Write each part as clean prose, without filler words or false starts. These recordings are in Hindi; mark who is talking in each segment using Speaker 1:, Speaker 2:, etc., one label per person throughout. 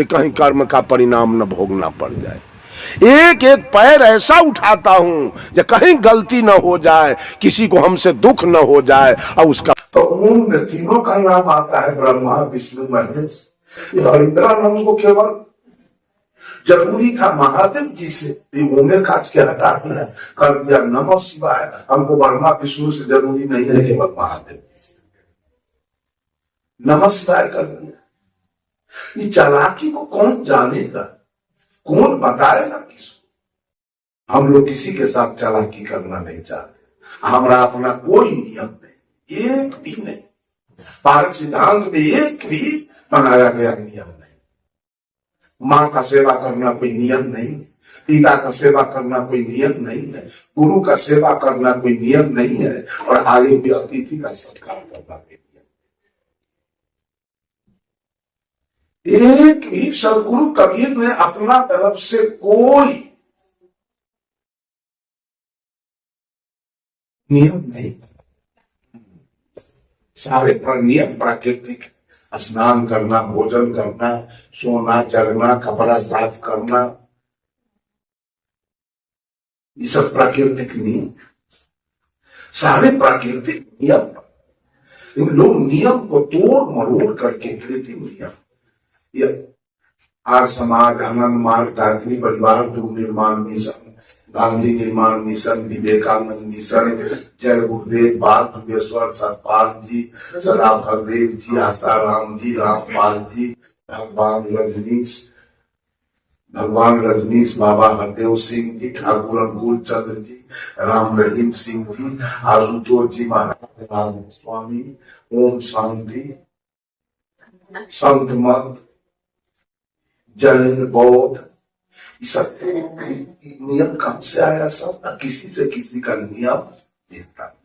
Speaker 1: कहीं कर्म का परिणाम न भोगना पड़ जाए। एक एक पैर ऐसा उठाता हूं कि कहीं गलती न हो जाए, किसी को हमसे दुख न हो जाए। और उसका
Speaker 2: तो उन तीनों का नाम आता है ब्रह्मा विष्णु महेश। हरिद्रानंद को केवल जरूरी था महादेव जी से उन्हें काट के हटा दिया, कर दिया नमः शिवाय। हमको ब्रह्मा विष्णु से जरूरी नहीं है, केवल महादेव जी से नमः शिवाय कर दिया। ये चालाकी को कौन जानेगा, कौन बताएगा किसको। हम लोग किसी के साथ चालाकी करना नहीं चाहते। हमारा अपना कोई नियम नहीं, एक भी नहीं। भारत सिद्धांत में एक भी बनाया गया नियम नहीं। माँ का सेवा करना कोई नियम नहीं है, पिता का सेवा करना कोई नियम नहीं है, गुरु का सेवा करना कोई नियम नहीं है, और आए हुए अतिथि का सत्कार करना कोई नियम। एक भी सदगुरु कबीर ने अपना तरफ से कोई नियम नहीं। सारे पर नियम प्राकृतिक, स्नान करना, भोजन करना, सोना, जगना, कपड़ा साफ करना, ये सब प्राकृतिक नियम, सारे प्राकृतिक नियम। इन लोग नियम को तोड़ मरोड़ करके कृत्रिम नियम, आर्य समाज, आनंद मार्ग, गायत्री परिवार, युग निर्माण मिशन, गांधी निर्माण मिशन, विवेकानंद मिशन, जय गुरुदेव, बाल दुबेश्वर, सतपाल जी, सदा फलदेव जी, आसाराम जी, रामपाल जी, भगवान रजनीश, बाबा हरदेव सिंह जी, ठाकुर अनुकूल चंद्र जी, राम रहीम सिंह जी, आशुतोष जी, महाराज स्वामी, ओम शांति, संत मत, जैन, बौद्ध, सब नियम कहां से आया? सब किसी से किसी का नियम देता,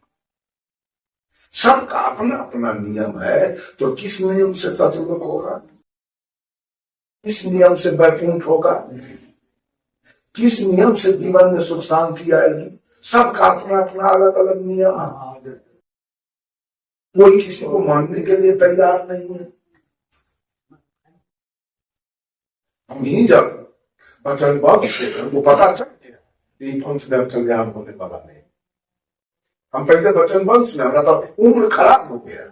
Speaker 2: सबका अपना अपना नियम है। तो किस नियम से सतयुग होगा, किस नियम से वैकुंठ होगा, किस नियम से जीवन में सुख शांति आएगी? सबका अपना अपना अलग अलग नियम है। कोई किसी को मानने के लिए तैयार नहीं है। हम ही जब वचन बंध से हमको पता चल गया पंच में कल्याण होने वाला नहीं। हम पहले वचन वंश में, हमारा तो उम्र खराब हो गया,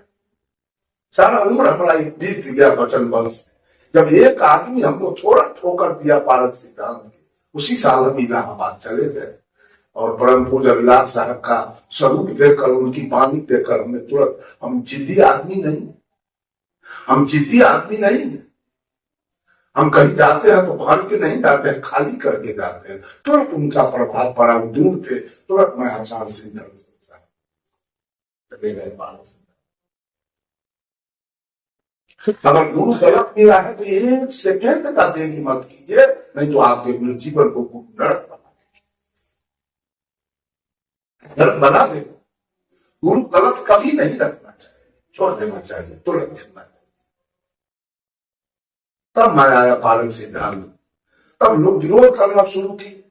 Speaker 2: सारा उम्र हमारा बीत गया वचन वंश में। जब एक आदमी हमको थोड़ा ठोकर दिया पारक सिद्धांत के, उसी साल हम इलाहाबाद चले गए और परम पूज्य अभिलाष साहब का स्वरूप देखकर, उनकी वाणी देखकर हमने तुरंत, हम जिद्दी आदमी नहीं, हम जिद्दी आदमी नहीं, हम कहीं जाते हैं तो भर के नहीं जाते हैं, खाली करके जाते हैं। तुरंत उनका प्रभाव पड़ा, दूर थे, तुरंत मैं आचार्य सिंह धर्म चले गए पारक। अगर गुरु गलत मिला है तो एक सेकेंड का देरी मत कीजिए, नहीं तो आपके जीवन को गुरु नरक बना देगा। गुरु गलत कभी नहीं रखना चाहिए, छोड़ देना चाहिए, तुरंत देना चाहिए। तब मैं आया पारक सिद्धांत, तब लोग विरोध करना शुरू किए।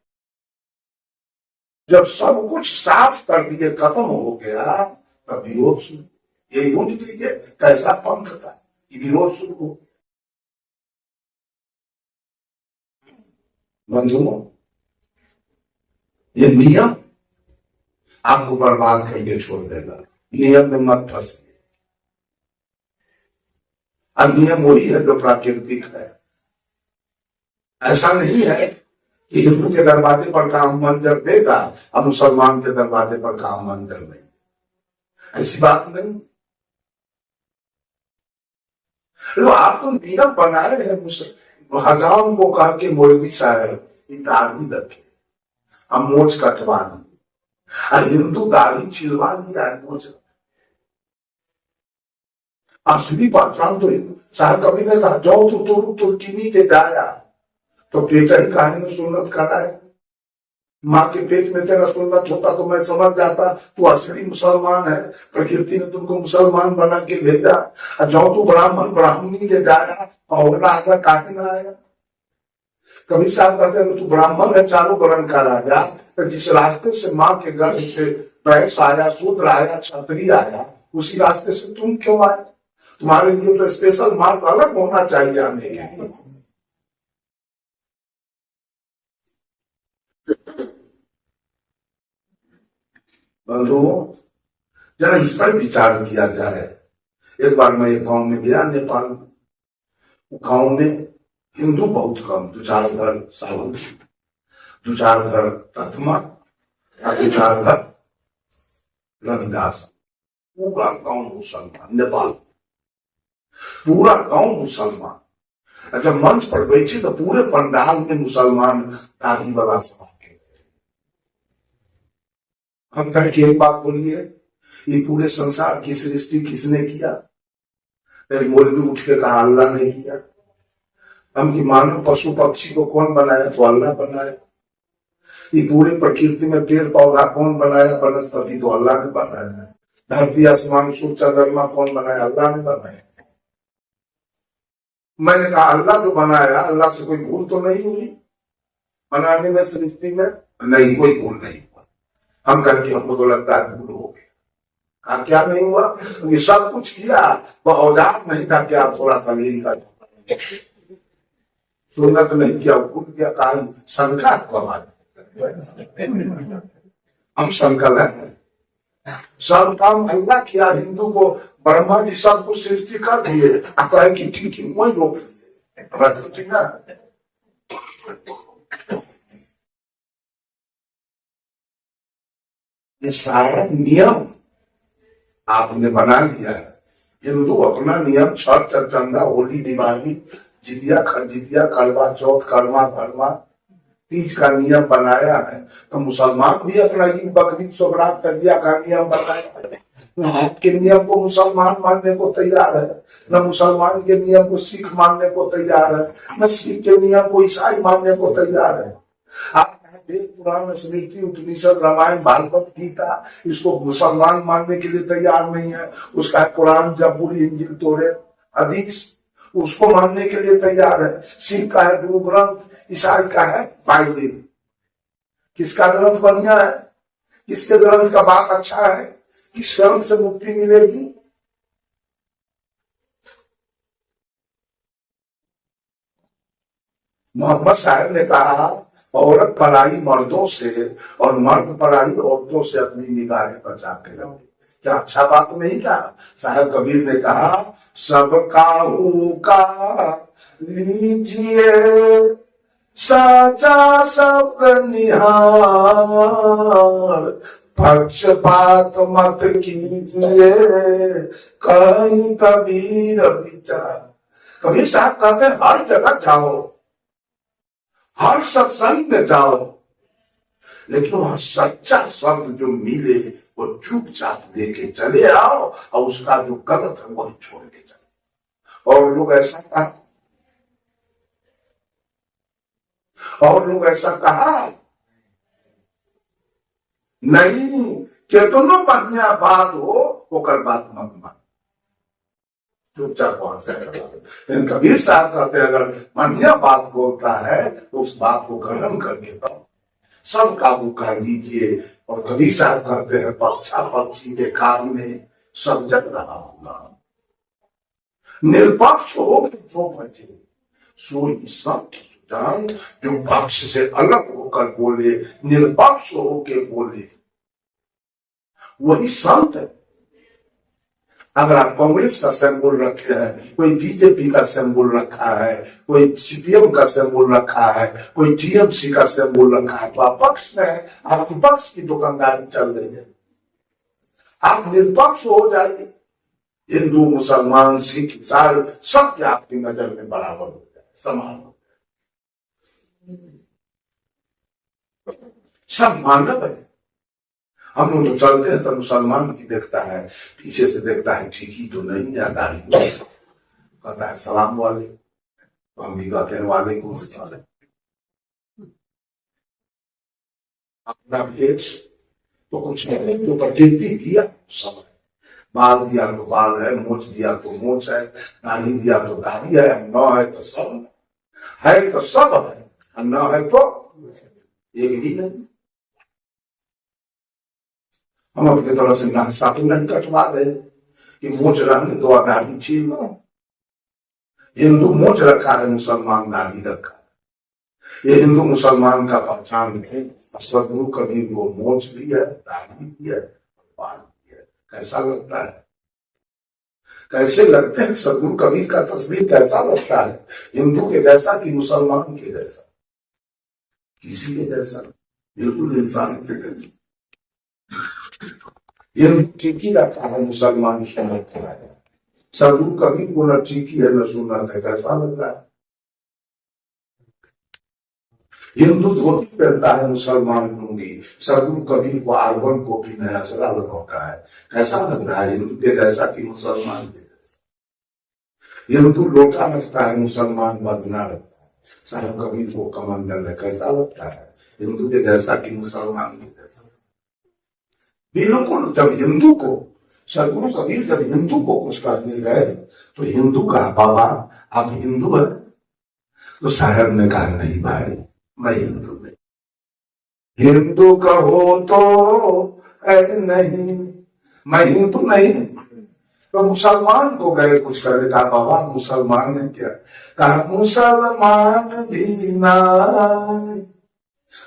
Speaker 2: जब सब कुछ साफ कर दिए, खत्म हो गया, तब विरोध शुरू। ये बुझ लीजिए कैसा पंथ था, ये विरोध शुरू हो। बंधुओं, ये नियम आपको बर्बाद करके छोड़ देगा। नियम में मत फंसिए। अब नियम वही है जो प्राकृतिक है। ऐसा नहीं है कि हिंदू के दरवाजे पर काम मंजर देगा और मुसलमान के दरवाजे पर काम मंजर नहीं, ऐसी बात नहीं। लो आप तो नियम बनाए हैं, हजाम को कहा कि मौलवी साहब दाढ़ी रखे, हम मोच कटवा दी, हिंदू दाढ़ी छिलवा लिया है, मोच। असली पहचान तो साहब कभी ने कहा, जाओ तो तुर्की के जाया तो पेट ही काहे में सुन्नत कराए। माँ के पेट में तेरा सुन्नत होता तो मैं समझ जाता तू असली मुसलमान है, प्रकृति ने तुमको मुसलमान बना के भेजा। जाओ तू ब्राह्मणी के जाया और आगे काहे ना आया। कभी साहब कहते हैं तू ब्राह्मण है, चारों वर्ण का राजा, तो जिस रास्ते से माँ के गर्भ से वैश्य आया, शूद्र आया, क्षत्रिय आया, उसी रास्ते से तुम क्यों आए? तुम्हारे लिए तो स्पेशल मार्ग अलग होना चाहिए आने के लिए। बंधुओं, जरा इस पर विचार किया जाए। एक बार मैं एक गांव में गया, नेपाल। गांव में हिंदू बहुत कम, 2-4 घर साहू, 2-4 घर तथमा और 2-4 घर रविदास। पूरा गांव मुसलमान, नेपाल पूरा गांव मुसलमान। जब मंच पर बैठे तो पूरे पंडाल में मुसलमान दाढ़ी वाला सभा के। हम कहे एक बात बोलिए, ये पूरे संसार की सृष्टि किसने किया? मौलवी उठ के कहा अल्लाह ने किया। हम की मानव पशु पक्षी को कौन बनाया? तो अल्लाह बनाया। ये पूरे प्रकृति में पेड़ पौधा कौन बनाया? वनस्पति तो अल्लाह ने बनाया। धरती आसमान सूर्य चंद्रमा कौन बनाया? अल्लाह ने बनाया। मैंने कहा अल्लाह जो बनाया, अल्लाह से कोई भूल तो नहीं हुई बनाने में, सृष्टि में? नहीं, कोई भूल नहीं हुआ। हम करके हमको तो लगता है भूल हो गया। कहा क्या नहीं हुआ? ये सब कुछ किया, वह औजार नहीं था क्या? थोड़ा सा लीन का सुन्नत नहीं किया, भूल गया। कहा शंका हम संकल है, सब काम अल्लाह किया। हिंदू को ब्रह्मा जी सब कुछ सृष्टि कर दिए, कहे कि ठीक है वही रोक लिए ना। ये सारा नियम आपने बना लिया है। हिंदू अपना नियम छठ चंदा होली दिवाली जितिया खरजितिया करवा चौथ करवा धर्मा तीज का नियम बनाया है, तो मुसलमान भी अपना ईद बकरीद सोबरात तजिया का नियम बनाया है। के नियम को मुसलमान मानने को तैयार है, न मुसलमान के नियम को सिख मानने को तैयार है, न सिख के नियम को ईसाई मानने को तैयार है। आप पुराण स्मृति उपनिषद रामायण भागवत गीता, इसको मुसलमान मानने के लिए तैयार नहीं है। उसका कुरान जबूर इंजिल तोरे हदीस, उसको मानने के लिए तैयार है। सिख का है गुरु ग्रंथ, ईसाई का है बाइबल। किसका ग्रंथ बढ़िया है? किसके ग्रंथ का बात अच्छा है? किस ग्रंथ से मुक्ति मिलेगी? मोहम्मद साहब ने कहा औरत पराई मर्दों से और मर्द पराई औरतों से अपनी निगाहें बचा के रखे। क्या अच्छा बात नहीं कहा? साहब कबीर ने कहा सब काहू का लीजिए साचा सब निहार, पक्षपात मत कीजिए कहीं कबीर विचार। कबीर साहब कहते हैं हर जगह जाओ, हर सत्संग में जाओ, लेकिन वहां सच्चा शब्द जो मिले वो चुपचाप लेके चले आओ, और उसका जो गलत है वही छोड़ के चले। और लोग ऐसा कहा, और लोग ऐसा कहा नहीं, केतनो बढ़िया बात हो ओकर बात मत मान, चुपचाप वहां से। लेकिन कबीर साहब कहते हैं अगर बढ़िया बात बोलता है तो उस बात को ग्रहण करके तब सब काबू कर लीजिए। और कबीर साहब कहते हैं पक्षा पक्षी के कारण में सब जग रहा होगा, निरपक्ष हो जो बचे सोई संत सुजान। जो पक्ष से अलग होकर बोले, निरपक्ष होके बोले, वही संत है। अगर आप कांग्रेस का सिंबल रखे हैं, कोई बीजेपी का सिंबल रखा है, कोई सीपीएम का सिंबल रखा है, कोई टीएमसी का सिंबल रखा है, तो आप पक्ष में है, आपकी पक्ष की दुकानदारी चल रही है। आप निरपक्ष हो जाइए, हिंदू मुसलमान सिख ईसाई सबके आपकी नजर में बराबर हो जाए, समान हो जाए, सब मानव है। हम लोग तो चलते हैं तो मुसलमान की देखता है, पीछे से देखता है ठीक ही तो नहीं है, दाढ़ी कहता है सलाम वाले, तो हम भी कहते हैं वालेकुम सलाम। अपना भेष तो कुछ नहीं, जो प्रकृति दिया सब है। बाल दिया तो बाल है, मोच दिया तो मोच है, दाढ़ी दिया तो दाढ़ी है, न है तो सब है, तो सब है, न है तो एक भी नहीं। हम अपनी तरफ से नाक नहीं कटवा दे कि मोच रहने दो, दाढ़ी छीन लो। हिंदू मोच रखा है, मुसलमान दाढ़ी रखा है। ये हिंदू मुसलमान का पहचान है। सदगुरु कबीर को मोच भी है, दाढ़ी भी है, बांध दिया। कैसा लगता है? कैसे लगते हैं सदगुरु कबीर का तस्वीर? कैसा लगता है? हिंदू के जैसा कि मुसलमान के जैसा? किसी के जैसा, बिल्कुल इंसान के जैसा। हिंदू ठीक ही रखा है, मुसलमान सुन्नत है। सदगुरु कबीर को न ठीक ही है न सुन्नत है। कैसा लगता है? हिंदू धोती पहनता है, मुसलमान लुंगी। सदगुरु कबीर को आर्वन को भी नया सरा लौटा है। कैसा लग रहा है? हिंदू के जैसा कि मुसलमान के जैसा? हिंदू लोटा लगता है, मुसलमान बदना लगता है। साहब कबीर को कमंडल है। कैसा लगता है? हिंदू के जैसा कि मुसलमान के जैसा? बिल्कुल। जब हिंदू को सदगुरु कबीर जब हिंदू को कुछ करने गए तो हिंदू कहा, बाबा आप हिंदू है? तो साहब ने कहा, नहीं भाई मैं हिंदू नहीं। हिंदू कहो तो नहीं, मैं हिंदू नहीं। तो मुसलमान को गए कुछ करे, कहा बाबा मुसलमान है क्या? कहा मुसलमान भी ना,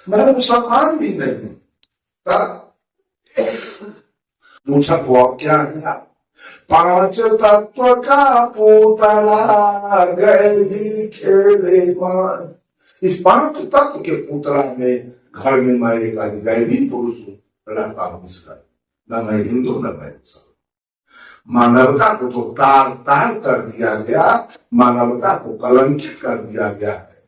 Speaker 2: मैं मुसलमान भी नहीं। पूछा वो अब क्या है? पांच तत्व का पुतला गए ही खेले मान। इस पांच तत्व के पुतला में घर में मैं एक गैवी पुरुष हूं, रहता हूं इसका। न मैं हिंदू न मैं मुसलमान। मानवता को तो तार तार कर दिया गया, मानवता को कलंकित कर दिया गया है।